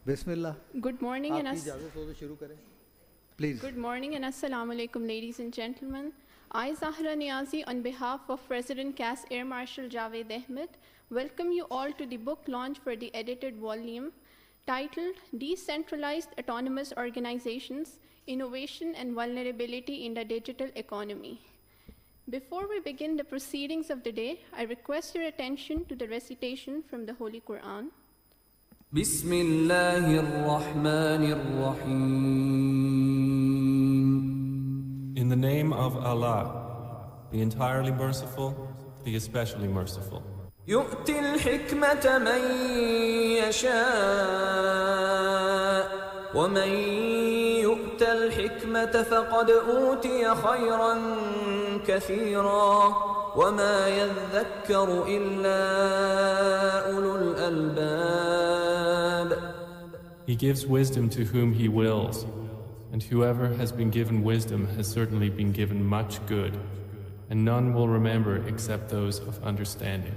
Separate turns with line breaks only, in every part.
Bismillah.
Good morning and
Please.
Good morning and assalamu alaikum, ladies and gentlemen. I, Zahra Niazi, on behalf of President CASS Air Marshal Javaid Ahmed, welcome you all to the book launch for the edited volume titled Decentralized Autonomous Organizations, Innovation and Vulnerability in the Digital Economy. Before we begin the proceedings of the day, I request your attention to the recitation from the Holy Quran.
In the name of Allah, the entirely merciful, the especially merciful.
يؤتي الحكمة من يشاء ومن يؤت الحكمة فقد أوتي خيرا كثيرا وما يذكر إلا أولو الألباب.
He gives wisdom to whom He wills, and whoever has been given wisdom has certainly been given much good, and none will remember except those of understanding.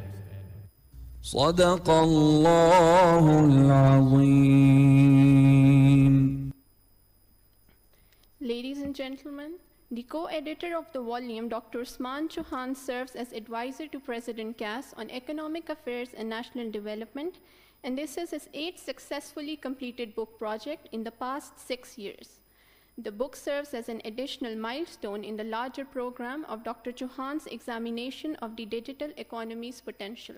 صدق الله العظيم.
Ladies and gentlemen, the co-editor of the volume, Dr. Usman Chohan, serves as advisor to President CASS on economic affairs and national development, and this is his 8th successfully completed book project in the past 6 years. The book serves as an additional milestone in the larger program of Dr. Chohan's examination of the digital economy's potential.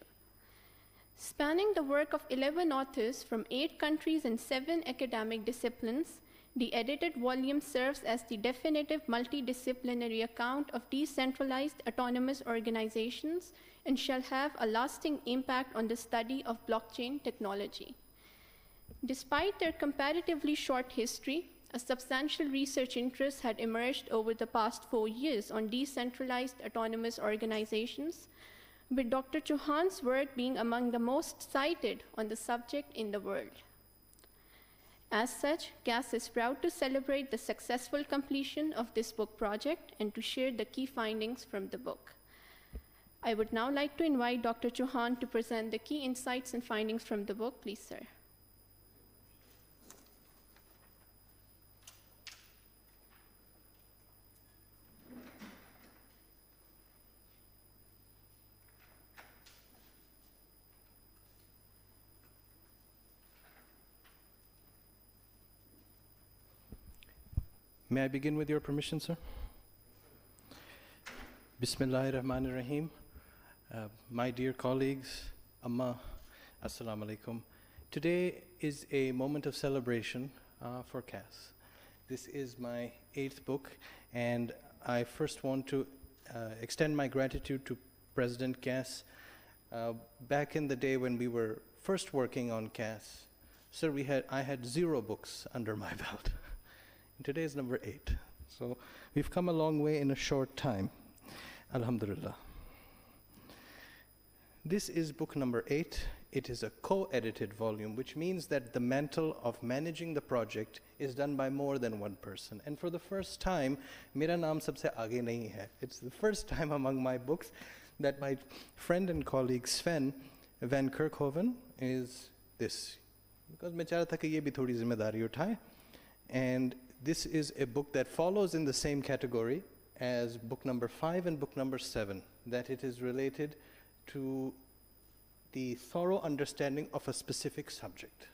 Spanning the work of 11 authors from 8 countries and 7 academic disciplines, the edited volume serves as the definitive multidisciplinary account of decentralized autonomous organizations and shall have a lasting impact on the study of blockchain technology. Despite their comparatively short history, a substantial research interest had emerged over the past 4 years on decentralized autonomous organizations, with Dr. Chohan's work being among the most cited on the subject in the world. As such, CASS is proud to celebrate the successful completion of this book project and to share the key findings from the book. I would now like to invite Dr. Chohan to present the key insights and findings from the book. Please, sir.
May I begin with your permission, sir? Bismillahirrahmanirrahim. My dear colleagues, Amma, Assalamu alaikum. Today is a moment of celebration for CASS. This is my 8th book, and I first want to extend my gratitude to President CASS. Back in the day when we were first working on CASS, sir, I had 0 books under my belt. Today is number 8. So we've come a long way in a short time. Alhamdulillah. This is book number 8. It is a co-edited volume, which means that the mantle of managing the project is done by more than one person. And for the first time, mera naam sabse aage nahi hai. It's the first time among my books that my friend and colleague Sven Van Kerkhoven is this. Because main chaha tha ki ye bhi thodi zimmedari uthaye. And this is a book that follows in the same category as book number 5 and book number 7, that it is related to the thorough understanding of a specific subject.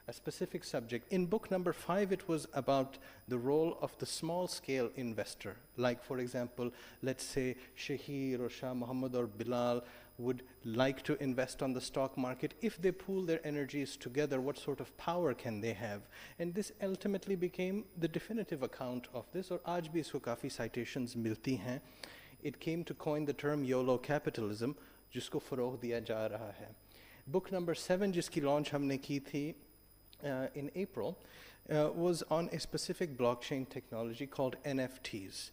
A specific subject. In book number 5, it was about the role of the small-scale investor. Like, for example, let's say Shahir or Shah Muhammad or Bilal would like to invest on the stock market. If they pool their energies together, what sort of power can they have? And this ultimately became the definitive account of this, or aaj bhi isko kafi citations milti hain. It came to coin the term YOLO capitalism, jisko farogh diya ja raha hai. Book number 7, jiski launch humne ki thi in April, was on a specific blockchain technology called NFTs.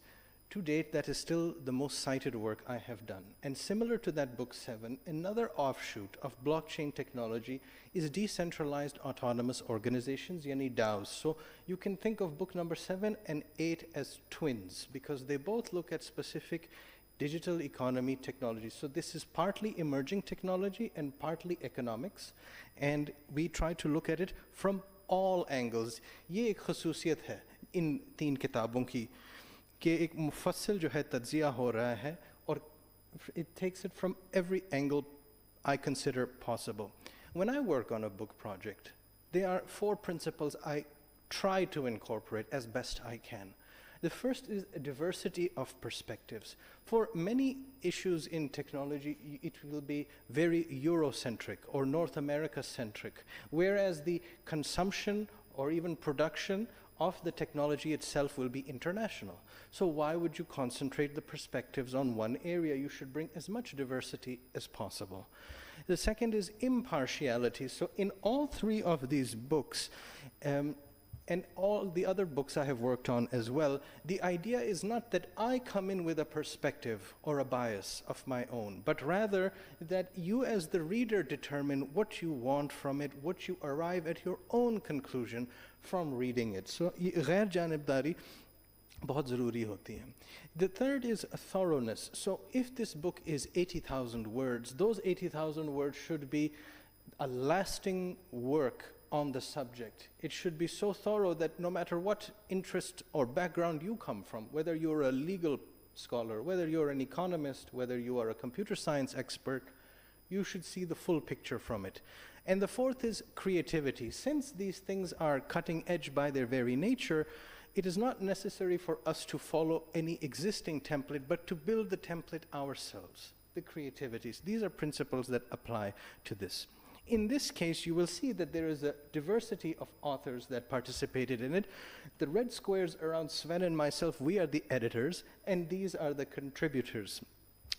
To date, that is still the most cited work I have done. And similar to that book 7, another offshoot of blockchain technology is Decentralized Autonomous Organizations, yani DAOs. So you can think of book number 7 and 8 as twins, because they both look at specific digital economy technology. So this is partly emerging technology and partly economics. And we try to look at it from all angles. ये एक खसूसियत है इन 3 किताबों की कि एक मुफस्सिल जो है तज्ज़िया हो रहा है और it takes it from every angle I consider possible. When I work on a book project, there are 4 principles I try to incorporate as best I can. The first is a diversity of perspectives. For many issues in technology, it will be very Eurocentric or North America-centric, whereas the consumption or even production of the technology itself will be international. So why would you concentrate the perspectives on one area? You should bring as much diversity as possible. The second is impartiality. So in all 3 of these books, and all the other books I have worked on as well, the idea is not that I come in with a perspective or a bias of my own, but rather that you as the reader determine what you want from it, what you arrive at your own conclusion from reading it. So, गैर जानबदारी बहुत ज़रूरी होती है. The third is thoroughness. So if this book is 80,000 words, those 80,000 words should be a lasting work on the subject. It should be so thorough that no matter what interest or background you come from, whether you're a legal scholar, whether you're an economist, whether you are a computer science expert, you should see the full picture from it. And the fourth is creativity. Since these things are cutting edge by their very nature, it is not necessary for us to follow any existing template, but to build the template ourselves, the creativities. These are principles that apply to this. In this case, you will see that there is a diversity of authors that participated in it. The red squares around Sven and myself, we are the editors, and these are the contributors.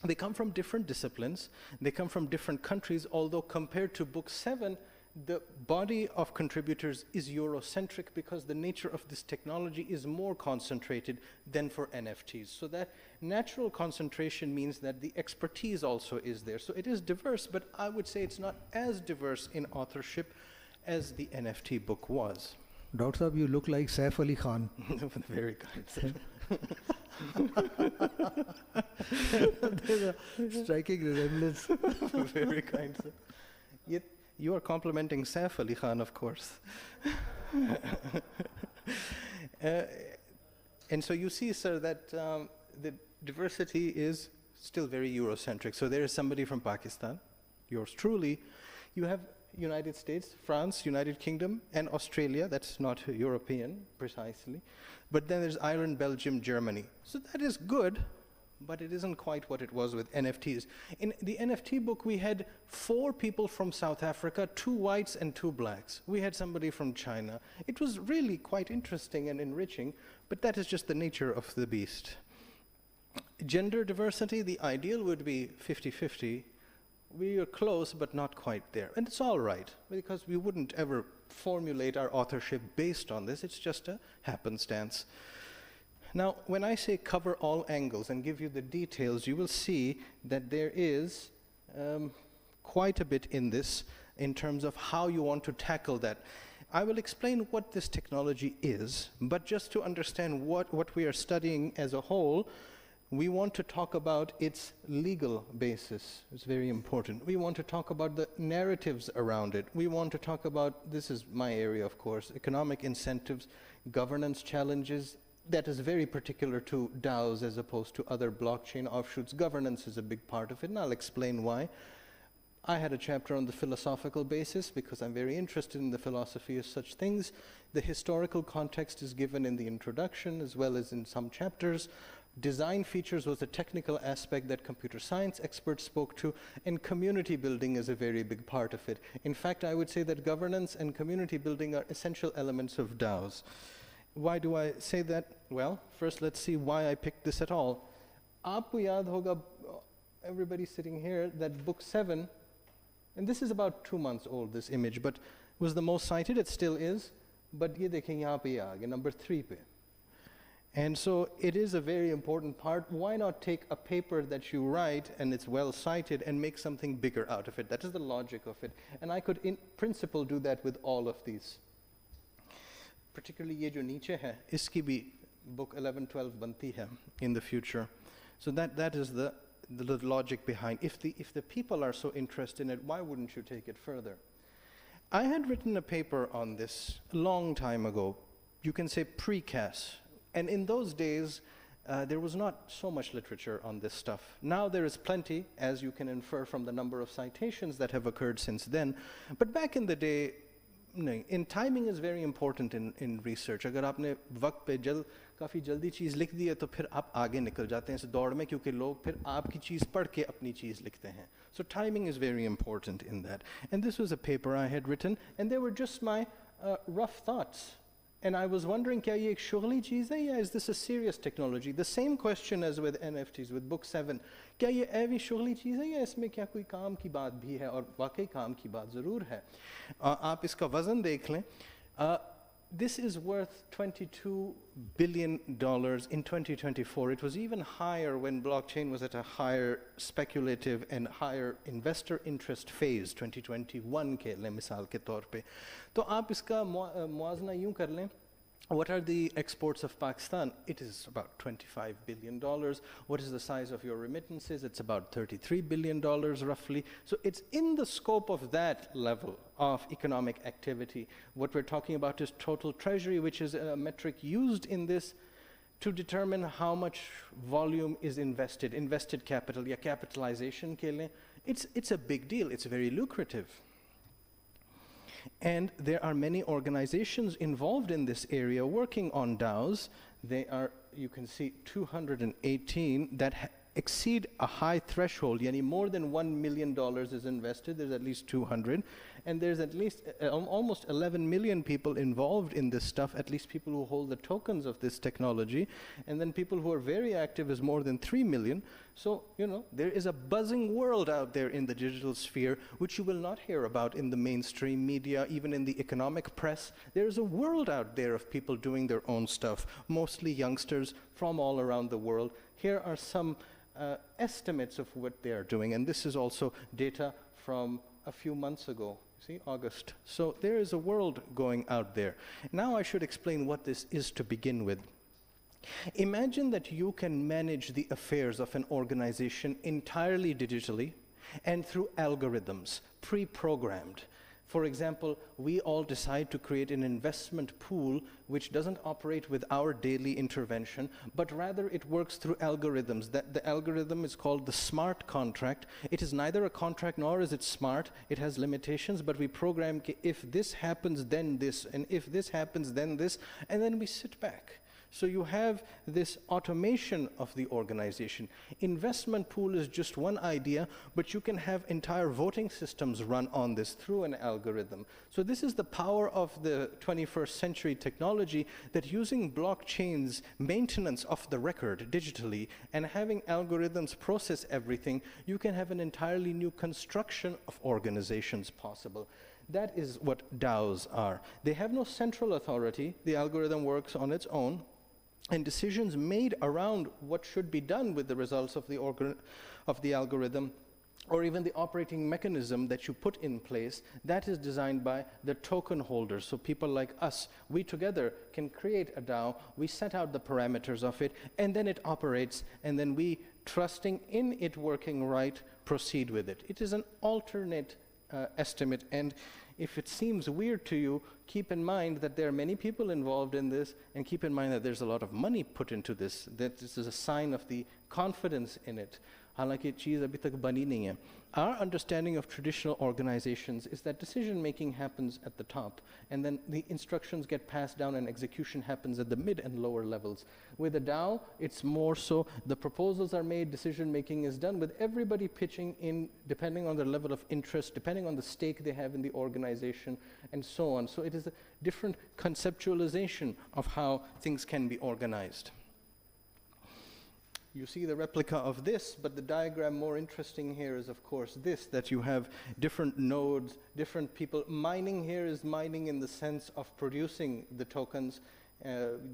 They come from different disciplines, they come from different countries, although compared to book 7, the body of contributors is Eurocentric because the nature of this technology is more concentrated than for NFTs. So that natural concentration means that the expertise also is there. So it is diverse, but I would say it's not as diverse in authorship as the NFT book was.
Dr. Saab, you look like Saif Ali Khan.
Very kind, sir.
There's a striking resemblance.
Very kind, sir. Yet, you are complimenting Saif Ali Khan, of course. And so you see, sir, that the diversity is still very Eurocentric. So there is somebody from Pakistan, yours truly. You have United States, France, United Kingdom, and Australia. That's not European, precisely. But then there's Ireland, Belgium, Germany. So that is good, but it isn't quite what it was with NFTs. In the NFT book, we had 4 people from South Africa, 2 whites and 2 blacks. We had somebody from China. It was really quite interesting and enriching, but that is just the nature of the beast. Gender diversity, the ideal would be 50-50. We are close, but not quite there. And it's all right, because we wouldn't ever formulate our authorship based on this. It's just a happenstance. Now, when I say cover all angles and give you the details, you will see that there is quite a bit in this in terms of how you want to tackle that. I will explain what this technology is, but just to understand what we are studying as a whole, we want to talk about its legal basis. It's very important. We want to talk about the narratives around it. We want to talk about, this is my area, of course, economic incentives, governance challenges. That is very particular to DAOs as opposed to other blockchain offshoots. Governance is a big part of it, and I'll explain why. I had a chapter on the philosophical basis because I'm very interested in the philosophy of such things. The historical context is given in the introduction as well as in some chapters. Design features was a technical aspect that computer science experts spoke to, and community building is a very big part of it. In fact, I would say that governance and community building are essential elements of DAOs. Why do I say that? Well, first let's see why I picked this at all. Aapko yaad hoga, everybody sitting here, that book 7, and this is about 2 months old, this image, but was the most cited, it still is, but ye dekhen yahan pe aa gaya, number 3 pe. And so it is a very important part. Why not take a paper that you write and it's well cited and make something bigger out of it? That is the logic of it. And I could in principle do that with all of these. Particularly ye jo niche hai, iski bhi book 11-12 banti hai in the future. So that is the logic behind. If the people are so interested in it, why wouldn't you take it further? I had written a paper on this a long time ago, you can say pre-CASS, and in those days, there was not so much literature on this stuff. Now there is plenty, as you can infer from the number of citations that have occurred since then. But back in the day, timing is very important in research. अगर आपने वक्त पे काफ़ी जल्दी चीज़ लिख दी है तो फिर आप आगे निकल जाते हैं इस दौड़ में क्योंकि लोग फिर आपकी चीज़ पढ़ के अपनी चीज़ लिखते हैं. So timing is very important in that. And this was a paper I had written, and they were just my rough thoughts. And I was wondering, क्या ये एक शुगली चीज़ है या is this a serious technology? The same question as with NFTs, with book 7. क्या ये ऐवी शुगली चीज़ है या इसमें क्या कोई काम की बात भी है और वाकई काम की बात ज़रूर है. आप इसका वज़न देख लें. This is worth $22 billion in 2024. It was even higher when blockchain was at a higher speculative and higher investor interest phase, 2021 के लिए मिसाल के तौर पे. तो आप इसका मुआज़ना यूँ कर लें. What are the exports of Pakistan? It is about $25 billion. What is the size of your remittances? It's about $33 billion roughly. So it's in the scope of that level of economic activity. What we're talking about is total treasury, which is a metric used in this to determine how much volume is invested capital, या capitalization के लिए. It's a big deal. It's very lucrative. And there are many organizations involved in this area working on DAOs. They are, you can see, 218 that exceed a high threshold. Yani more than $1 million is invested. There's at least 200. And there's at least almost 11 million people involved in this stuff, at least people who hold the tokens of this technology. And then people who are very active is more than 3 million. So, there is a buzzing world out there in the digital sphere, which you will not hear about in the mainstream media, even in the economic press. There's a world out there of people doing their own stuff, mostly youngsters from all around the world. Here are some estimates of what they are doing. And this is also data from a few months ago. See, August. So there is a world going out there. Now I should explain what this is to begin with. Imagine that you can manage the affairs of an organization entirely digitally and through algorithms, pre-programmed. For example, we all decide to create an investment pool which doesn't operate with our daily intervention, but rather it works through algorithms. The algorithm is called the smart contract. It is neither a contract nor is it smart. It has limitations, but we program if this happens, then this, and if this happens, then this, and then we sit back. So you have this automation of the organization. Investment pool is just one idea, but you can have entire voting systems run on this through an algorithm. So this is the power of the 21st century technology, that using blockchain's maintenance of the record digitally and having algorithms process everything, you can have an entirely new construction of organizations possible. That is what DAOs are. They have no central authority. The algorithm works on its own. And decisions made around what should be done with the results of the algorithm, or even the operating mechanism that you put in place, that is designed by the token holders. So people like us, we together can create a DAO, we set out the parameters of it, and then it operates, and then we, trusting in it working right, proceed with it. It is an alternate estimate, and if it seems weird to you, keep in mind that there are many people involved in this, and keep in mind that there's a lot of money put into this, that this is a sign of the confidence in it. हालांकि चीज़ अभी तक बनी नहीं है. Our understanding of traditional organizations is that decision making happens at the top, and then the instructions get passed down and execution happens at the mid and lower levels. With a DAO, it's more so the proposals are made, decision making is done with everybody pitching in depending on their level of interest, depending on the stake they have in the organization, and so on. So it is a different conceptualization of how things can be organized. You see the replica of this, but the diagram more interesting here is, of course, this, that you have different nodes, different people. Mining here is mining in the sense of producing the tokens,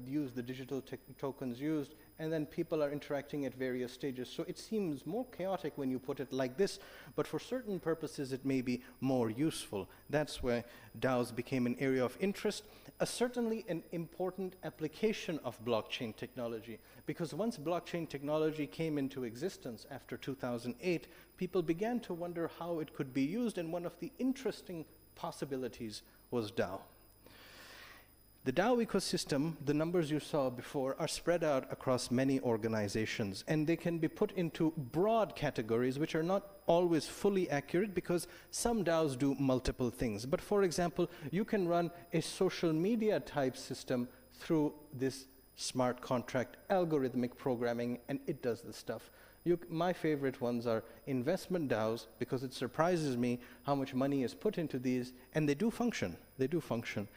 use the digital tokens used, and then people are interacting at various stages. So it seems more chaotic when you put it like this, but for certain purposes it may be more useful. That's where DAOs became an area of interest, certainly an important application of blockchain technology, because once blockchain technology came into existence after 2008, people began to wonder how it could be used, and one of the interesting possibilities was DAO. The DAO ecosystem, the numbers you saw before, are spread out across many organizations, and they can be put into broad categories which are not always fully accurate because some DAOs do multiple things. But for example, you can run a social media type system through this smart contract algorithmic programming, and it does the stuff. My favorite ones are investment DAOs, because it surprises me how much money is put into these, and they do function. They do function.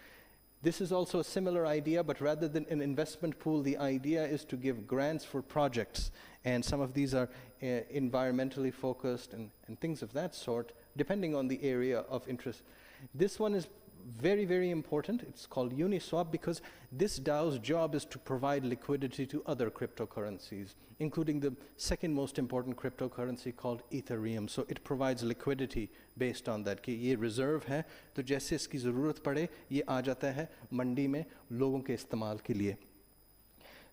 This is also a similar idea, but rather than an investment pool, the idea is to give grants for projects. And some of these are environmentally focused and things of that sort, depending on the area of interest. This one is very, very important. It's called Uniswap because this DAO's job is to provide liquidity to other cryptocurrencies, including the second most important cryptocurrency called Ethereum. So it provides liquidity based on that. कि ये reserve है, तो जैसे इसकी ज़रूरत पड़े, ये आ जाता है मंडी में लोगों के इस्तेमाल के लिए.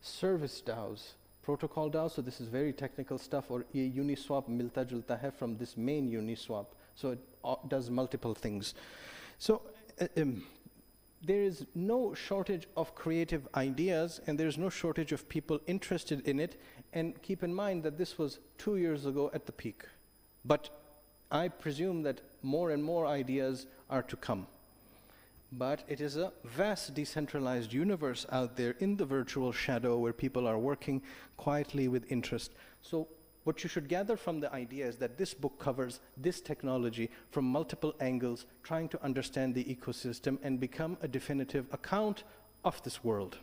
Service DAOs, protocol DAOs, so this is very technical stuff, और ये Uniswap मिलता जुलता है from this main Uniswap. So it does multiple things. So there is no shortage of creative ideas, and there's no shortage of people interested in it. And keep in mind that this was 2 years ago at the peak. But I presume that more and more ideas are to come. But it is a vast decentralized universe out there in the virtual shadow where people are working quietly with interest. So what you should gather from the idea is that this book covers this technology from multiple angles, trying to understand the ecosystem and become a definitive account of this world.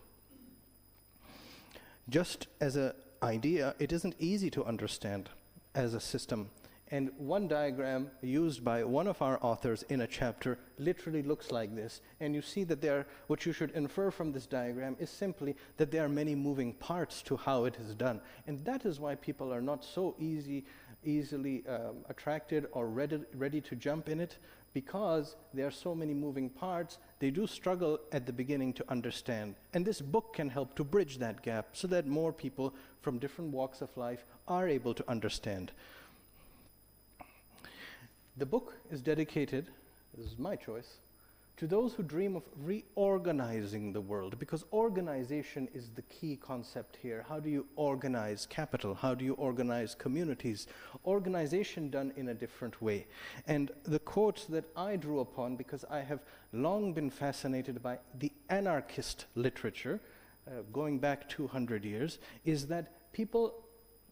Just as an idea, it isn't easy to understand as a system. And one diagram used by one of our authors in a chapter literally looks like this. And you see that what you should infer from this diagram is simply that there are many moving parts to how it is done. And that is why people are not so easily attracted or ready to jump in it, because there are so many moving parts. They do struggle at the beginning to understand. And this book can help to bridge that gap so that more people from different walks of life are able to understand. The book is dedicated, this is my choice, to those who dream of reorganizing the world, because organization is the key concept here. How do you organize capital? How do you organize communities? Organization done in a different way. And the quotes that I drew upon, because I have long been fascinated by the anarchist literature, going back 200 years, is that people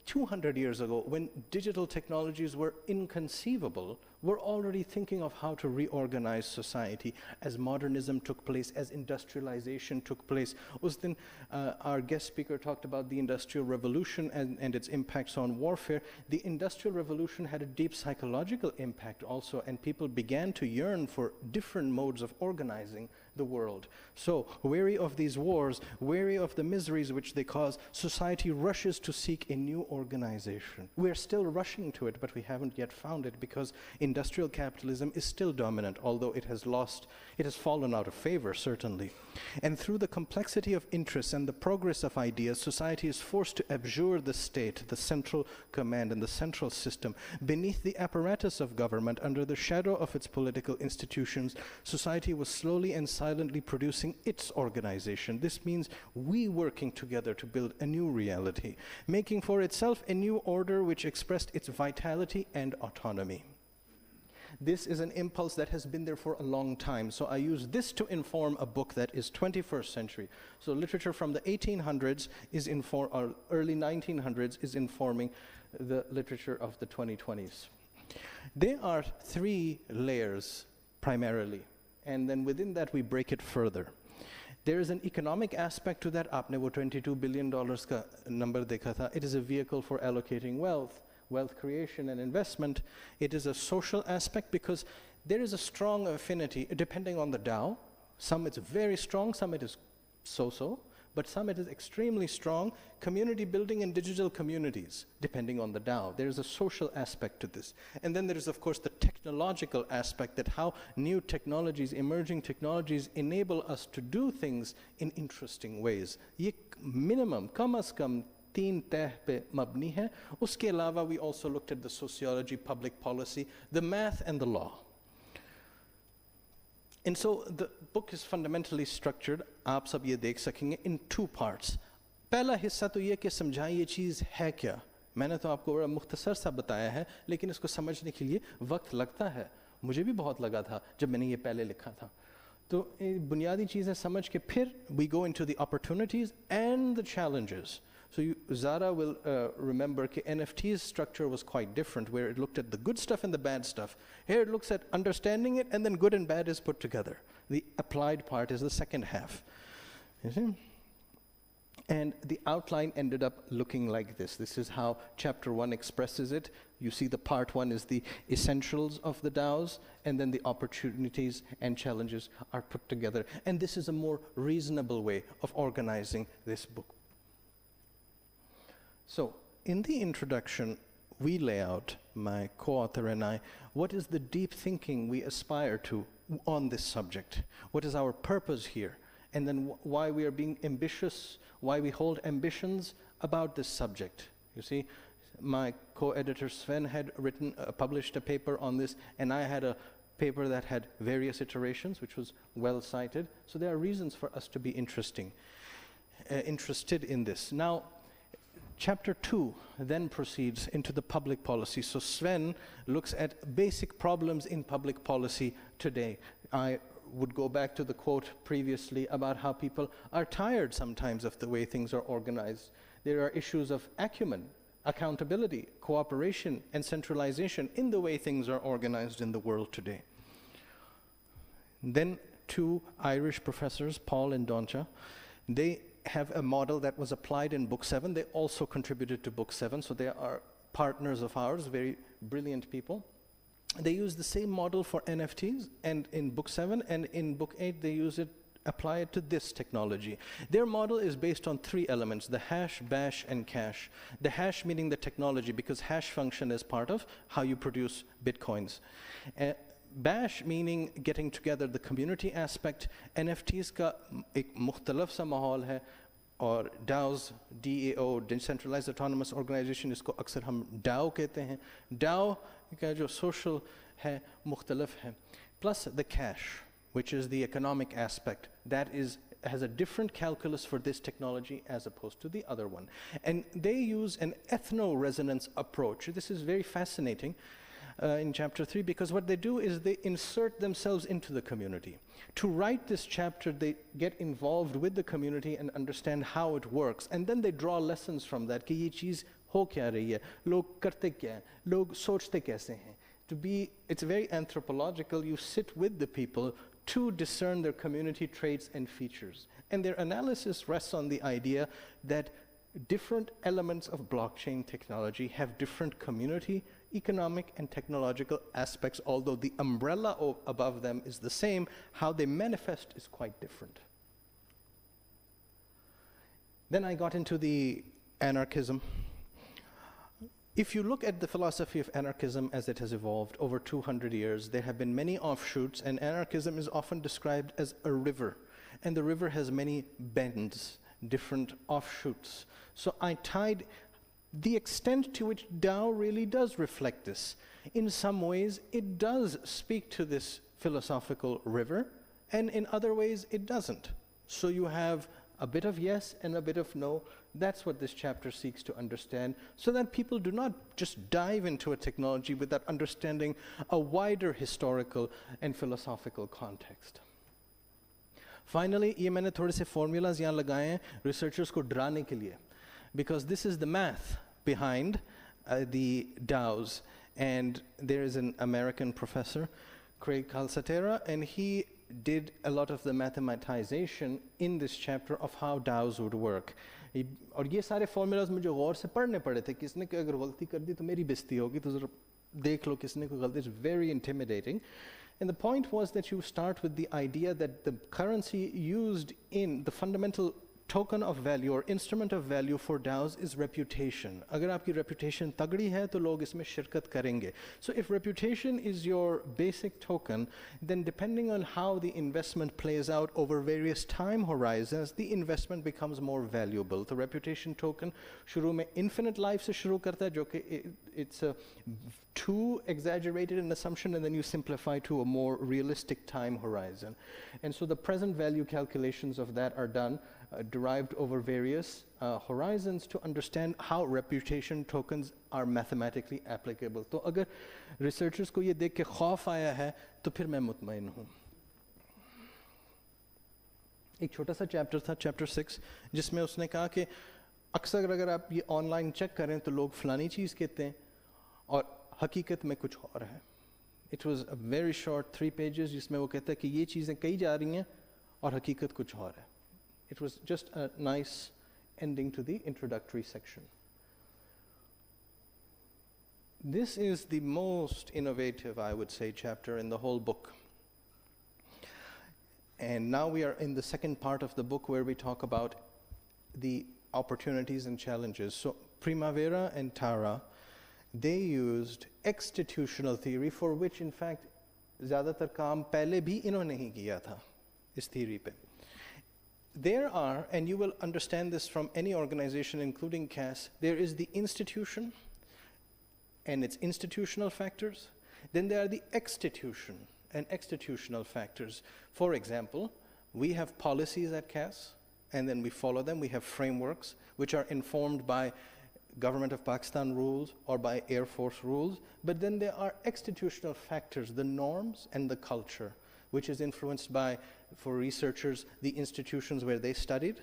200 years ago, when digital technologies were inconceivable, were already thinking of how to reorganize society as modernism took place, as industrialization took place. Usdin, our guest speaker talked about the Industrial Revolution and its impacts on warfare. The Industrial Revolution had a deep psychological impact also, and people began to yearn for different modes of organizing the world. So, weary of these wars, weary of the miseries which they cause, society rushes to seek a new organization. We're still rushing to it, but we haven't yet found it, because industrial capitalism is still dominant, although it has fallen out of favor, certainly. And through the complexity of interests and the progress of ideas, society is forced to abjure the state, the central command and the central system. Beneath the apparatus of government, under the shadow of its political institutions, society was slowly and silently producing its organization. This means we working together to build a new reality, making for itself a new order which expressed its vitality and autonomy. This is an impulse that has been there for a long time. So I use this to inform a book that is 21st century. So literature from the 1800s or early 1900s is informing the literature of the 2020s. There are 3 layers primarily, and then within that we break it further. There is an economic aspect to that. Aapne wo $22 billion ka number dekha tha. It is a vehicle for allocating wealth creation and investment. It is a social aspect because there is a strong affinity depending on the DAO. Some it's very strong, some it is so-so, but some it is extremely strong. Community building and digital communities, depending on the DAO. There is a social aspect to this. And then there is, of course, the technological aspect, that how new technologies, emerging technologies, enable us to do things in interesting ways. Ye minimum, kam as kam, 3 teh pe mabni hai. Uske alawa, we also looked at the sociology, public policy, the math and the law. And so the book is fundamentally structured, आप सब ये देख सकेंगे, in two parts. पहला हिस्सा तो ये कि समझाएं ये चीज़ है क्या. मैंने तो आपको बड़ा मुख्तसर सा बताया है, लेकिन इसको समझने के लिए वक्त लगता है. मुझे भी बहुत लगा था जब मैंने ये पहले लिखा था. तो बुनियादी चीज़ें समझ के फिर we go into the opportunities and the challenges. So Zara will remember that NFT's structure was quite different, where it looked at the good stuff and the bad stuff. Here it looks at understanding it, and then good and bad is put together. The applied part is the second half. You see? And the outline ended up looking like this. This is how chapter 1 expresses it. You see the part 1 is the essentials of the DAOs, and then the opportunities and challenges are put together. And this is a more reasonable way of organizing this book. So, in the introduction, we lay out, my co-author and I, what is the deep thinking we aspire to on this subject? What is our purpose here? And then why we are being ambitious, why we hold ambitions about this subject. You see, my co-editor Sven had published a paper on this, and I had a paper that had various iterations, which was well cited. So there are reasons for us to be interested in this. Now, Chapter 2 then proceeds into the public policy. So Sven looks at basic problems in public policy today. I would go back to the quote previously about how people are tired sometimes of the way things are organized. There are issues of acumen, accountability, cooperation, and centralization in the way things are organized in the world today. Then two Irish professors, Paul and Doncha, they have a model that was applied in Book 7. They also contributed to Book 7, so they are partners of ours, very brilliant people. They use the same model for NFTs, and in Book 7, and in Book 8 they apply it to this technology. Their model is based on 3 elements: the hash, bash, and cache. The hash meaning the technology, because hash function is part of how you produce bitcoins. Bash meaning getting together the community aspect. NFTs का एक मुख्तलफ सा माहौल है, और DAOs, DAO, Decentralized Autonomous Organizations, इसको अक्सर हम DAO कहते हैं. DAO का जो social है मुख्तलफ है. Plus the cache, which is the economic aspect, that has a different calculus for this technology as opposed to the other one. And they use an ethno-resonance approach. This is very fascinating. In chapter 3, because what they do is they insert themselves into the community. To write this chapter, they get involved with the community and understand how it works, and then they draw lessons from that. कि ये चीज़ हो क्या रही है, लोग करते क्या हैं, लोग सोचते कैसे हैं. It's very anthropological. You sit with the people to discern their community traits and features. And their analysis rests on the idea that different elements of blockchain technology have different community, economic, and technological aspects, although the umbrella above them is the same. How they manifest is quite different. Then I got into the anarchism. If you look at the philosophy of anarchism as it has evolved over 200 years, there have been many offshoots, and anarchism is often described as a river. And the river has many bends, different offshoots. So I tied the extent to which DAO really does reflect this. In some ways, it does speak to this philosophical river, and in other ways, it doesn't. So you have a bit of yes and a bit of no. That's what this chapter seeks to understand, so that people do not just dive into a technology without understanding a wider historical and philosophical context. Finally, ये मैंने थोड़े से formulas यहाँ लगाए हैं researchers को डराने के लिए, because this is the math behind the DAOs. And there is an American professor, Craig Calcaterra, and he did a lot of the mathematization in this chapter of how DAOs would work. और ये सारे formulas मुझे गौर से पढ़ने पड़े थे, किसने कोई अगर गलती कर दी तो मेरी बेइज्जती होगी, तो ज़रा देख लो किसने कोई गलती. It's very intimidating. And the point was that you start with the idea that the currency used in the fundamental token of value or instrument of value for DAOs is reputation. अगर आपकी reputation तगड़ी है तो लोग इसमें शिरकत करेंगे. So if reputation is your basic token, then depending on how the investment plays out over various time horizons, the investment becomes more valuable. The reputation token शुरू में infinite life से शुरू करता है, जो कि it's a too exaggerated an assumption, and then you simplify to a more realistic time horizon. And so the present value calculations of that are done, derived over various horizons to understand how reputation tokens are mathematically applicable. तो अगर researchers को ये देख के खौफ आया है तो फिर मैं मुतमईन हूँ. एक छोटा सा चैप्टर था, चैप्टर 6, जिसमें उसने कहा कि अक्सर अगर आप ये ऑनलाइन चेक करें तो लोग फलानी चीज़ कहते हैं और हकीकत में कुछ और है. It was a very short 3 pages जिसमें वो कहता है कि ये चीज़ें कही जा रही हैं और हकीकत कुछ और है. It was just a nice ending to the introductory section. This is the most innovative, I would say, chapter in the whole book. And now we are in the second part of the book where we talk about the opportunities and challenges. So Primavera and Tara, they used exstitutional theory, for which in fact ज़्यादातर काम पहले भी इन्होंने ही किया था इस theory पे. There are, and you will understand this from any organization including CASS, there is the institution and its institutional factors. Then there are the exstitution and exstitutional factors. For example, we have policies at CASS and then we follow them. We have frameworks which are informed by Government of Pakistan rules or by Air Force rules. But then there are exstitutional factors, the norms and the culture, which is influenced by, for researchers, the institutions where they studied.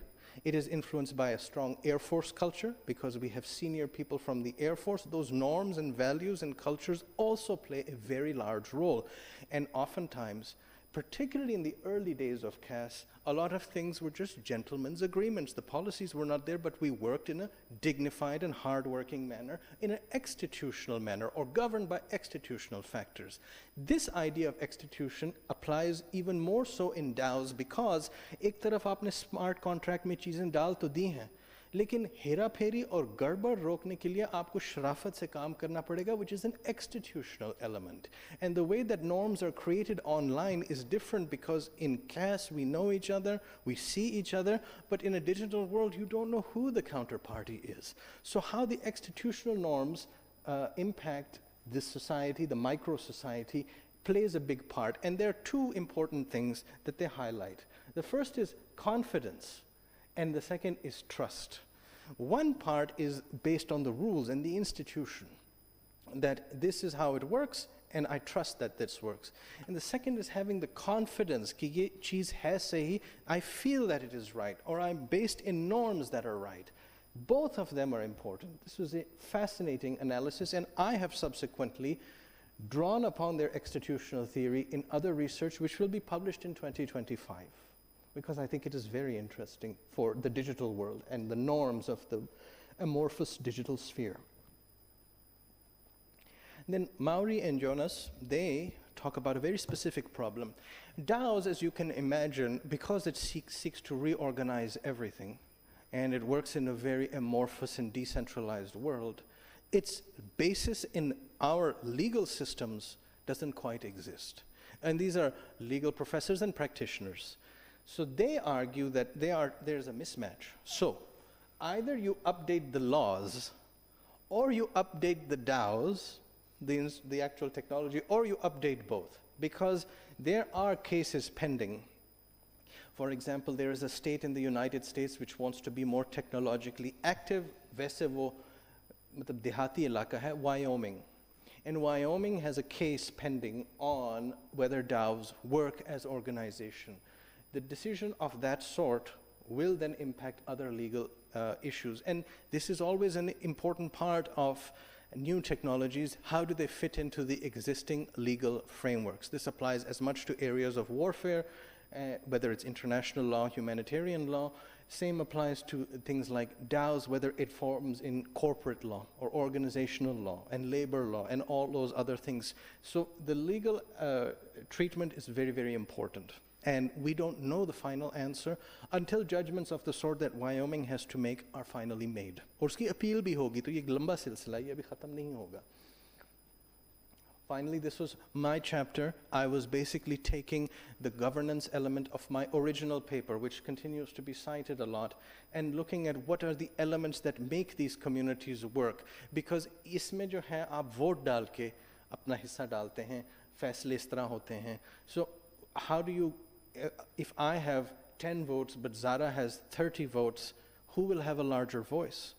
It is influenced by a strong Air Force culture because we have senior people from the Air Force. Those norms and values and cultures also play a very large role. And oftentimes, particularly in the early days of CASS, a lot of things were just gentlemen's agreements. The policies were not there, but we worked in a dignified and hardworking manner, in an exstitutional manner, or governed by exstitutional factors. This idea of exstitution applies even more so in DAOs because एक तरफ आपने smart contract में चीज़ें डाल तो दी हैं, लेकिन हेरा फेरी और गड़बड़ रोकने के लिए आपको शराफत से काम करना पड़ेगा, which is an exstitutional element. And the way that norms are created online is different because in CASS we know each other, we see each other, but in a digital world you don't know who the counterparty is. So how the exstitutional norms impact this society, the micro-society, plays a big part. And there are 2 important things that they highlight. The first is confidence, and the second is trust. One part is based on the rules and the institution, that this is how it works and I trust that this works. And the second is having the confidence कि ये चीज़ है सही, I feel that it is right, or I'm based in norms that are right. Both of them are important. This was a fascinating analysis, and I have subsequently drawn upon their exstitutional theory in other research which will be published in 2025. Because I think it is very interesting for the digital world and the norms of the amorphous digital sphere. Then Maury and Jonas, they talk about a very specific problem. DAOs, as you can imagine, because it seeks to reorganize everything, and it works in a very amorphous and decentralized world, its basis in our legal systems doesn't quite exist. And these are legal professors and practitioners. So they argue that there's a mismatch. So either you update the laws, or you update the DAOs, the actual technology, or you update both. Because there are cases pending. For example, there is a state in the United States which wants to be more technologically active. वैसे वो मतलब देहाती इलाका है, Wyoming. And Wyoming has a case pending on whether DAOs work as organization. The decision of that sort will then impact other legal issues. And this is always an important part of new technologies. How do they fit into the existing legal frameworks? This applies as much to areas of warfare, whether it's international law, humanitarian law. Same applies to things like DAOs, whether it forms in corporate law or organizational law and labor law and all those other things. So the legal treatment is very, very important. And we don't know the final answer until judgments of the sort that Wyoming has to make are finally made. और उसकी appeal भी होगी, तो ये एक लंबा सिलसिला, ये अभी ख़त्म नहीं होगा. Finally, this was my chapter. I was basically taking the governance element of my original paper, which continues to be cited a lot, and looking at what are the elements that make these communities work. Because इसमें जो है आप vote डाल के अपना हिस्सा डालते हैं, फैसले इस तरह होते हैं. So how do you, if I have 10 votes but Zara has 30 votes, who will have a larger voice?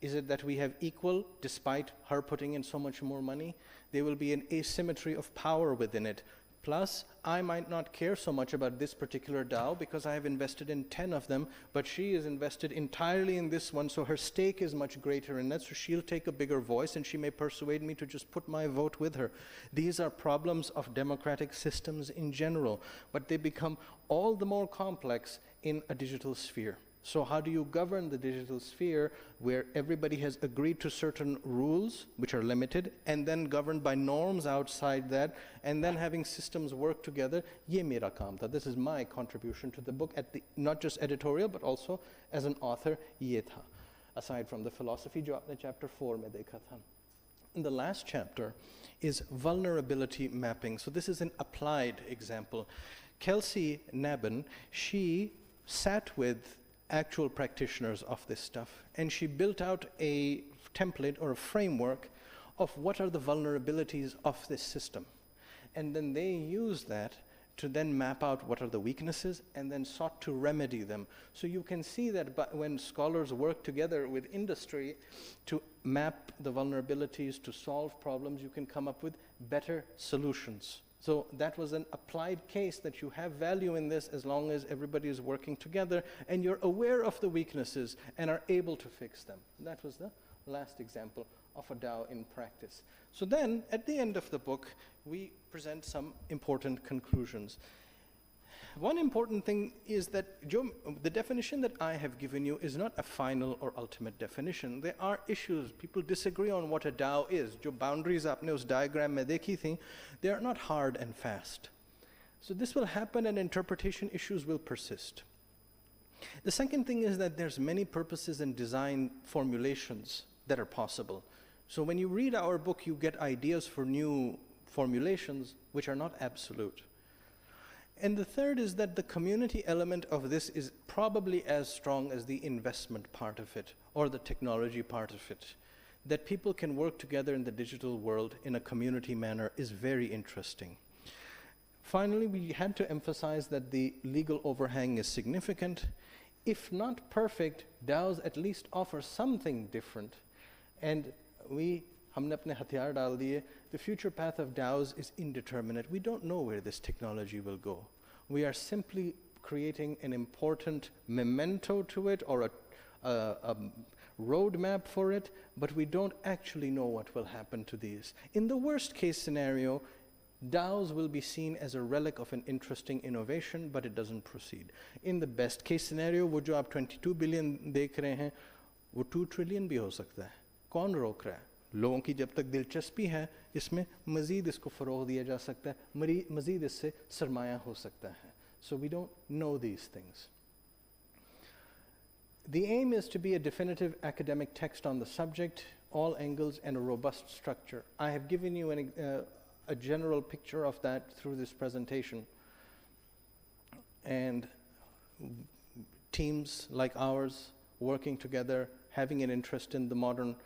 Is it that we have equal despite her putting in so much more money? There will be an asymmetry of power within it. Plus, I might not care so much about this particular DAO because I have invested in 10 of them, but she is invested entirely in this one, so her stake is much greater in that, so she'll take a bigger voice and she may persuade me to just put my vote with her. These are problems of democratic systems in general, but they become all the more complex in a digital sphere. So how do you govern the digital sphere where everybody has agreed to certain rules, which are limited, and then governed by norms outside that, and then having systems work together? Ye mera kaam tha. This is my contribution to the book, at the, not just editorial, but also as an author, ye tha. Aside from the philosophy, jo aapne chapter 4 mein dekha tha. And the last chapter is vulnerability mapping. So this is an applied example. Kelsey Nabin, she sat with actual practitioners of this stuff, and she built out a template or a framework of what are the vulnerabilities of this system. And then they use that to then map out what are the weaknesses and then sought to remedy them. So you can see that when scholars work together with industry to map the vulnerabilities, to solve problems, you can come up with better solutions. So that was an applied case that you have value in this as long as everybody is working together and you're aware of the weaknesses and are able to fix them. That was the last example of a DAO in practice. So then, at the end of the book, we present some important conclusions. One important thing is that the definition that I have given you is not a final or ultimate definition. There are issues. People disagree on what a DAO is. Jo boundaries aapne us diagram mein dekhi thi, they are not hard and fast. So this will happen and interpretation issues will persist. The second thing is that there's many purposes and design formulations that are possible. So when you read our book, you get ideas for new formulations which are not absolute. And the third is that the community element of this is probably as strong as the investment part of it or the technology part of it. That people can work together in the digital world in a community manner is very interesting. Finally, we had to emphasize that the legal overhang is significant. If not perfect, DAOs at least offer something different. And हमने अपने हथियार डाल दिए. The future path of DAOs is indeterminate. We don't know where this technology will go. We are simply creating an important memento to it or a roadmap for it, but we don't actually know what will happen to these. In the worst case scenario, DAOs will be seen as a relic of an interesting innovation, but it doesn't proceed. In the best case scenario, वो जो आप 22 billion देख रहे हैं, वो 2 trillion भी हो सकता है. कौन रोक रहा है? लोगों की जब तक दिलचस्पी है इसमें मज़ीद इसको फ़रोग़ दिया जा सकता है, मज़ीद इससे सरमाया हो सकता है. So we don't know these things. The aim is to be a definitive academic text on the subject, all angles and a robust structure. I have given you a general picture of that through this presentation. And teams like ours working together, having an interest in the modern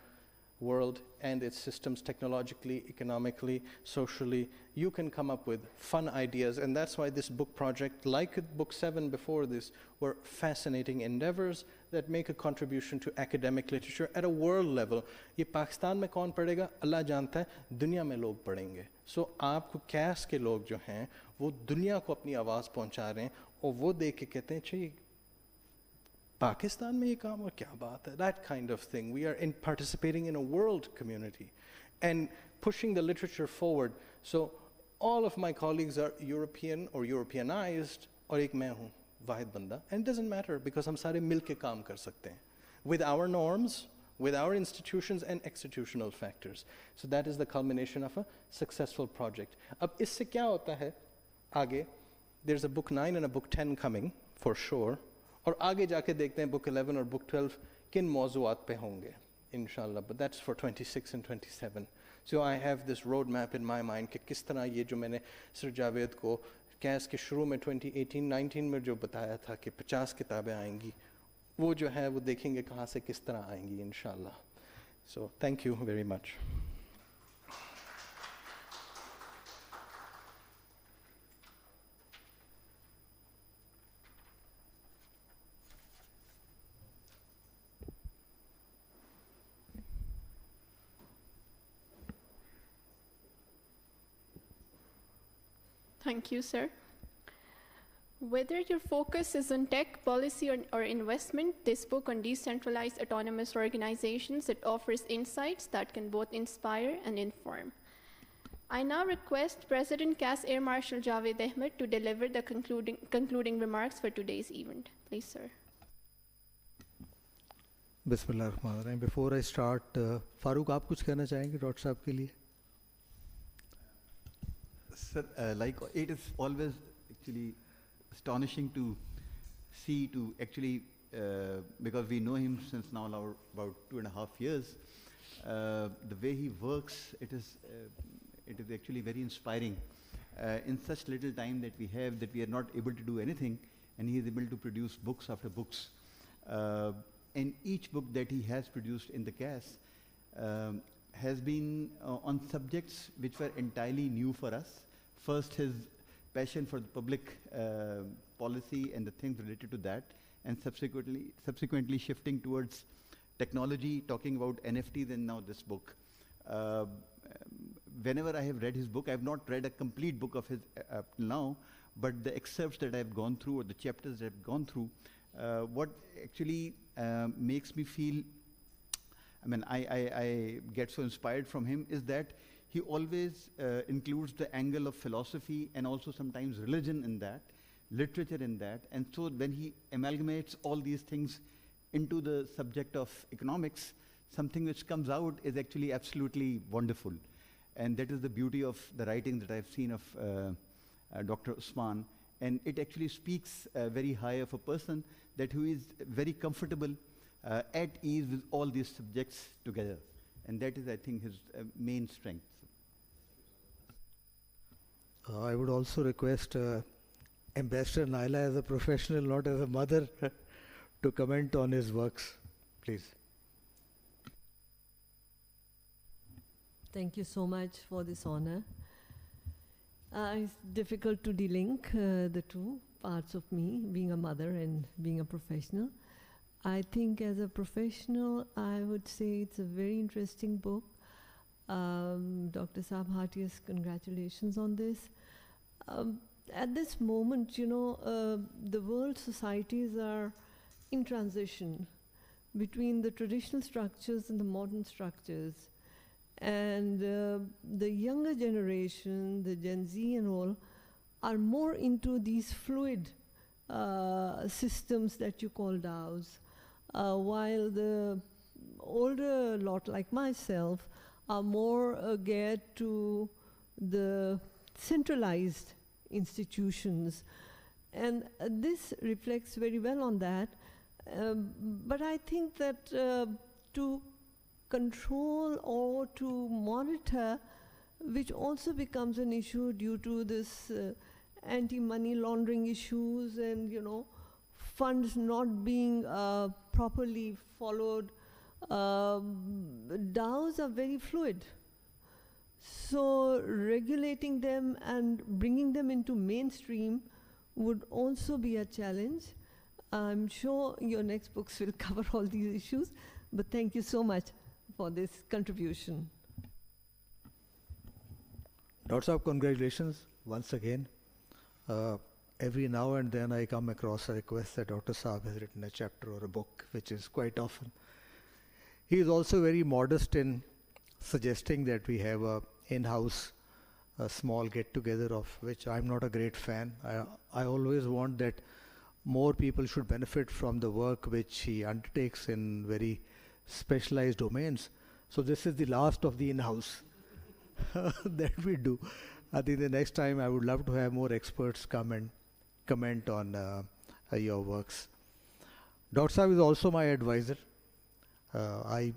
world and its systems technologically, economically, socially, you can come up with fun ideas. And that's why this book project, like book 7 before this, were fascinating endeavors that make a contribution to academic literature at a world level. ये पाकिस्तान में कौन पढ़ेगा? अल्लाह जानता है, दुनिया में लोग पढ़ेंगे. So आपको CASS के लोग जो हैं, वो दुनिया को अपनी आवाज़ पहुंचा रहे हैं और वो देख के कहते हैं, चाहिए Pakistan में ये काम और क्या बात है? That kind of thing. We are participating in a world community and pushing the literature forward. So all of my colleagues are European or Europeanized और एक मैं हूँ वाहिद बंदा. And it doesn't matter because हम सारे मिल के काम कर सकते हैं with our norms, with our institutions and institutional factors. So that is the culmination of a successful project. अब इससे क्या होता है आगे? there's a book 9 and a book 10 coming, for sure. और आगे जाके देखते हैं book 11 और book 12 किन मौज़ूआत पे होंगे, inshallah. But that's for 26 and 27. So I have this roadmap in my mind कि किस तरह ये जो मैंने सर जावेद को CASS के शुरू में 2018-19 में जो बताया था कि 50 किताबें आएंगी, वो जो है वो देखेंगे कहाँ से किस तरह आएंगी, inshallah. So thank you very much.
Thank you, sir. Whether your focus is on tech, policy, or investment, this book on decentralized autonomous organizations, it offers insights that can both inspire and inform. I now request President CASS Air Marshal Javaid Ahmed to deliver the concluding remarks for today's event. Please, sir.
Bismillah ar-Rahman ar-Rahim. Before I start, Farooq, आप कुछ कहना चाहेंगे doctor साहब के लिए?
Sir, like it is always actually astonishing to see, to actually, because we know him since now about 2.5 years, the way he works, it is actually very inspiring. In such little time that we have, that we are not able to do anything, and he is able to produce books after books. And each book that he has produced in the CASS has been on subjects which were entirely new for us. First, his passion for the public policy and the things related to that, and subsequently shifting towards technology, talking about NFTs, and now this book. Whenever I have read his book, I have not read a complete book of his now, but the excerpts that I have gone through, or the chapters that I have gone through, what actually makes me feel, I mean, I get so inspired from him, is that he always includes the angle of philosophy and also sometimes religion in that, literature in that. And so when he amalgamates all these things into the subject of economics, something which comes out is actually absolutely wonderful. And that is the beauty of the writing that I've seen of Dr. Usman. And it actually speaks very high of a person that who is very comfortable, at ease with all these subjects together. And that is, I think, his main strength.
I would also request Ambassador Naila, as a professional, not as a mother, to comment on his works, please.
Thank you so much for this honor. It's difficult to delink the two parts of me, being a mother and being a professional. I think as a professional, I would say it's a very interesting book. Dr. Saab, heartiest congratulations on this. At this moment, you know, the world societies are in transition between the traditional structures and the modern structures. And the younger generation, the Gen Z and all, are more into these fluid systems that you call DAOs, while the older lot like myself are more geared to the centralized institutions. And this reflects very well on that. But I think that to control or to monitor, which also becomes an issue due to this anti-money laundering issues and, you know, funds not being properly followed. DAOs are very fluid. So regulating them and bringing them into mainstream would also be a challenge. I'm sure your next books will cover all these issues, but thank you so much for this contribution.
Dr. Saab, congratulations once again. Every now and then I come across a request that Dr. Saab has written a chapter or a book, which is quite often. He is also very modest in suggesting that we have a in-house small get-together, of which I'm not a great fan. I always want that more people should benefit from the work which he undertakes in very specialized domains. So this is the last of the in-house that we do. I think the next time I would love to have more experts come and comment on your works. Dr. Saab is also my advisor. I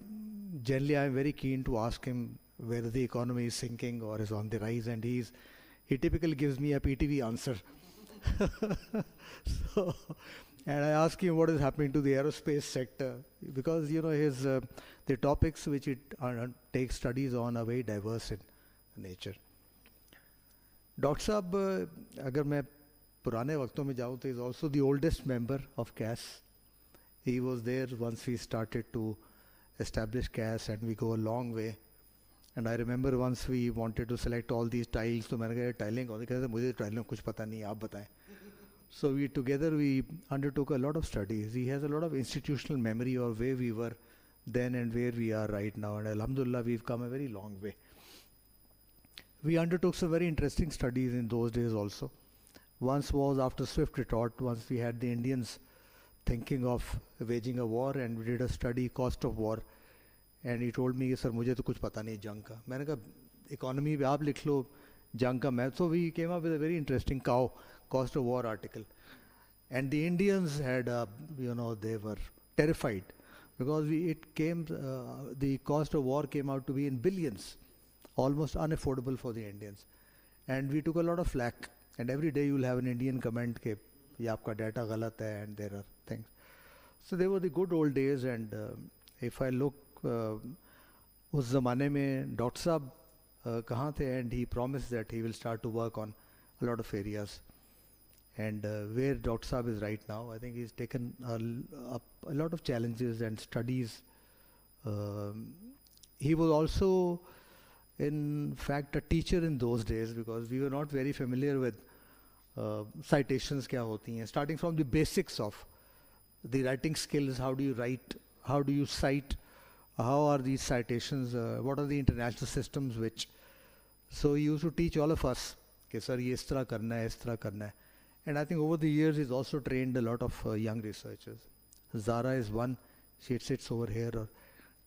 am very keen to ask him whether the economy is sinking or is on the rise, and he typically gives me a PTV answer. So, and I ask him what is happening to the aerospace sector, because his the topics which it takes studies on are very diverse in nature. Dr. Saab, agar मैं पुराने वक्तों में जाऊँ तो is also the oldest member of CASS. He was there once we started to establish CASS, and we go a long way. And I remember once we wanted to select all these tiles, तो मैंने कहा tiling कौन सी, कहते मुझे tiling कुछ पता नहीं, आप बताएं. So we undertook a lot of studies. He has a lot of institutional memory of where we were then and where we are right now, and alhamdulillah we've come a very long way. We undertook some very interesting studies in those days also. Once was after swift retort, once we had the Indians thinking of waging a war, and we did a study, cost of war, and he told me, sir मुझे तो कुछ पता नहीं जंग का. मैंने कहा economy पे आप लिख लो जंग का मैं. So we came up with a very interesting cost of war article, and the Indians had they were terrified, because the cost of war came out to be in billions, almost unaffordable for the Indians, and we took a lot of flack. And every day you will have an Indian comment ke ye aapka data galat hai, and there are things. So they were the good old days, and if I look उस ज़माने में doctor साहब कहाँ थे, and he promised that he will start to work on a lot of areas. And where Dr. Saab is right now, I think he's taken a lot of challenges and studies. He was also, in fact, a teacher in those days, because we were not very familiar with citations kya hoti hain, starting from the basics of the writing skills. How do you write? How do you cite? How are these citations? What are the international systems which? So he used to teach all of us, कि sir ये इस तरह करना है, इस तरह करना है. And I think over the years he's also trained a lot of young researchers. Zara is one. She sits over here. और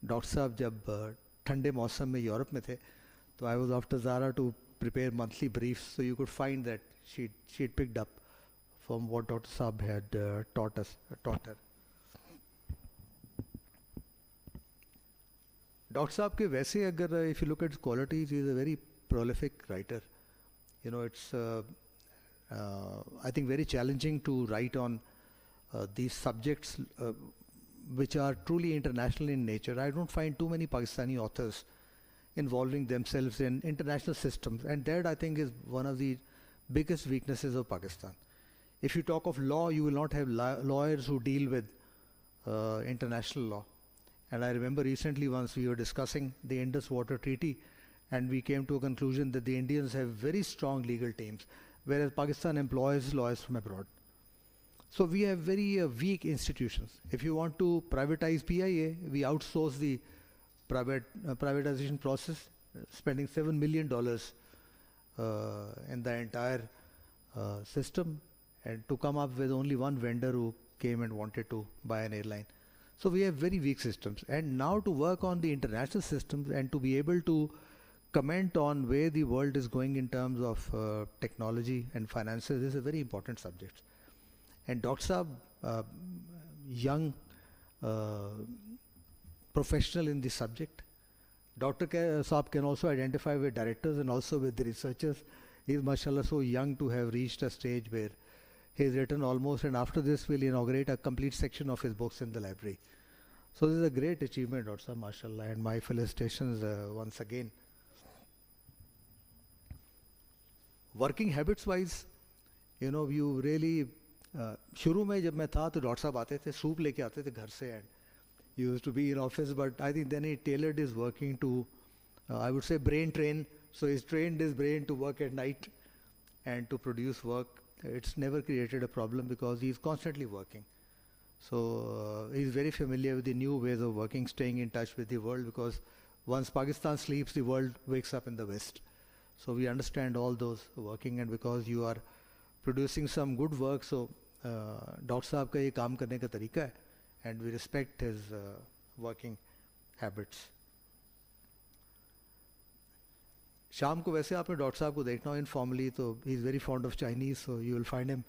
डॉक्टर साहब जब ठंडे मौसम में यूरोप में थे, तो I was after Zara to prepare monthly briefs, so you could find that she'd picked up from what Dr. Saab had taught her. Dr. Saab ke वैसे अगर if you look at his qualities, he is a very prolific writer. It's I think very challenging to write on these subjects which are truly international in nature. I don't find too many Pakistani authors involving themselves in international systems, and that I think is one of the biggest weaknesses of Pakistan. If you talk of law, you will not have lawyers who deal with international law. And I remember recently once we were discussing the Indus Water Treaty, and we came to a conclusion that the Indians have very strong legal teams, whereas Pakistan employs lawyers from abroad. So we have very weak institutions. If you want to privatize PIA, we outsource the privatization process, spending $7 million in the entire system, and to come up with only one vendor who came and wanted to buy an airline. So we have very weak systems, and now to work on the international systems and to be able to comment on where the world is going in terms of technology and finances is a very important subject. And Dr. Saab, young professional in this subject. Dr. Saab can also identify with directors and also with the researchers. He is mashallah so young to have reached a stage where he has written almost, and after this will inaugurate a complete section of his books in the library. So this is a great achievement, Dr. Saab, mashallah, and my felicitations once again. Working habits wise, you really, शुरू में जब मैं था तो doctor साहब आते थे, soup लेके आते थे घर से, and used to be in office, but I think then he tailored his working to, I would say, brain train. So he's trained his brain to work at night and to produce work. It's never created a problem because he's constantly working. So he's very familiar with the new ways of working, staying in touch with the world, because once Pakistan sleeps, the world wakes up in the West. So we understand all those working, and because you are producing some good work, so Dr. Saab ka ye kaam karne ka tarika hai, and we respect his working habits. शाम को वैसे आपने doctor साहब को देखना हो informally, तो he is very fond of Chinese, so you will find him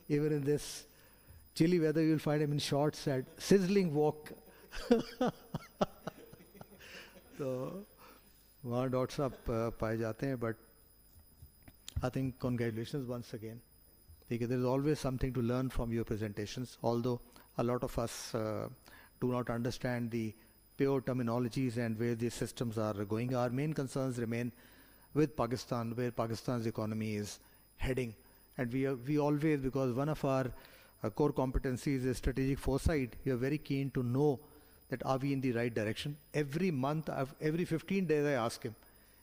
even in this chilly weather, you'll find him in shorts at sizzling walk. So, वहाँ डॉक्टर साहब पाए जाते हैं, but I think congratulations once again. Because there is always something to learn from your presentations, although a lot of us do not understand the pure terminologies and where these systems are going. Our main concerns remain with Pakistan, where Pakistan's economy is heading. And we always, because one of our core competencies is strategic foresight, we are very keen to know that are we in the right direction. Every month, every 15 days I ask him,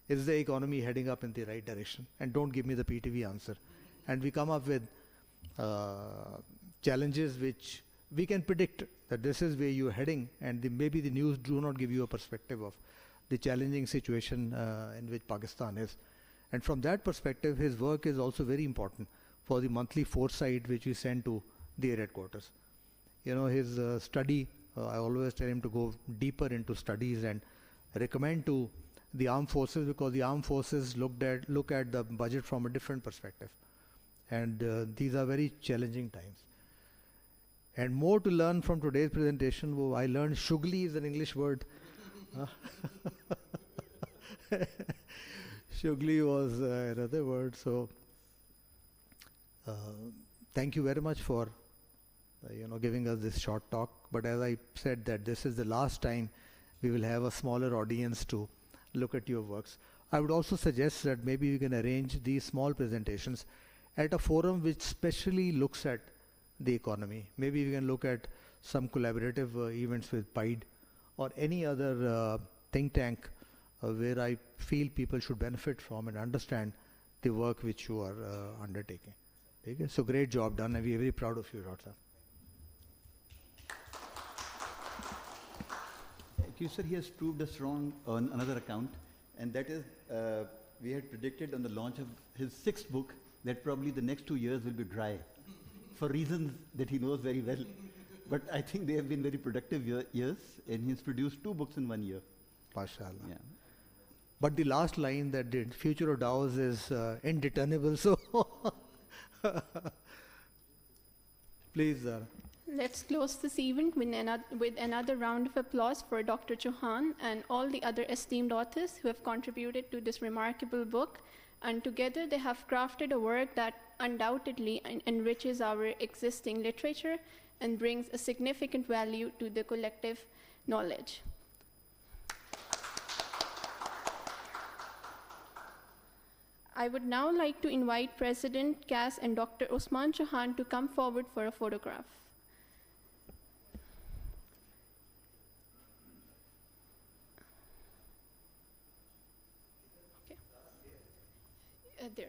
is the economy heading up in the right direction? And don't give me the PTV answer. And we come up with challenges which we can predict that this is where you're heading, and maybe the news do not give you a perspective of the challenging situation in which Pakistan is. And from that perspective, his work is also very important for the monthly foresight which we send to the Air Headquarters. You know, his study, I always tell him to go deeper into studies and recommend to the armed forces, because the armed forces look at the budget from a different perspective. And these are very challenging times. And more to learn from today's presentation. I learned shugli is an English word. Shugli was another word. So thank you very much for giving us this short talk. But as I said, that this is the last time we will have a smaller audience to look at your works. I would also suggest that maybe we can arrange these small presentations at a forum which specially looks at the economy. Maybe we can look at some collaborative events with PIDE or any other think tank where I feel people should benefit from and understand the work which you are undertaking. Okay? So great job done, and we are very proud of you, Dr.
Thank you, sir. He has proved us wrong on another account, and that is we had predicted on the launch of his 6th book that probably the next 2 years will be dry for reasons that he knows very well. But I think they have been very productive years, and he's produced 2 books in 1 year.
MashaAllah. Yeah. But the last line that did, future of DAOs is indeterminable, so please.
Let's close this event with another round of applause for Dr. Chohan and all the other esteemed authors who have contributed to this remarkable book. And together they have crafted a work that undoubtedly enriches our existing literature and brings a significant value to the collective knowledge. I would now like to invite President CASS and Dr. Usman Chohan to come forward for a photograph. Okay. There.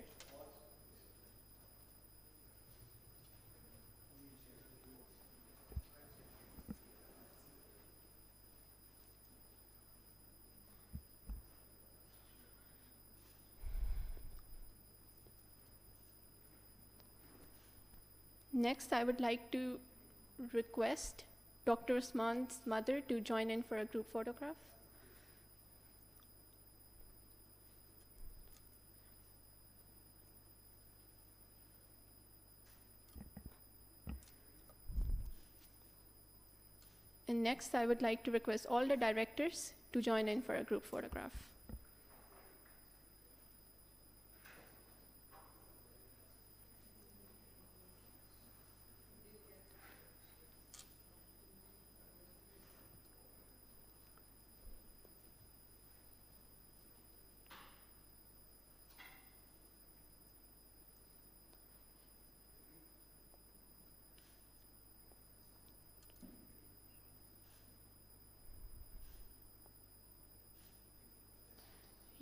Next, I would like to request Dr. Usman's mother to join in for a group photograph. And next, I would like to request all the directors to join in for a group photograph.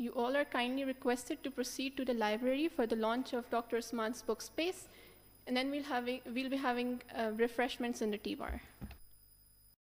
You all are kindly requested to proceed to the library for the launch of Dr. Usman's book space, and then we'll be having refreshments in the tea bar.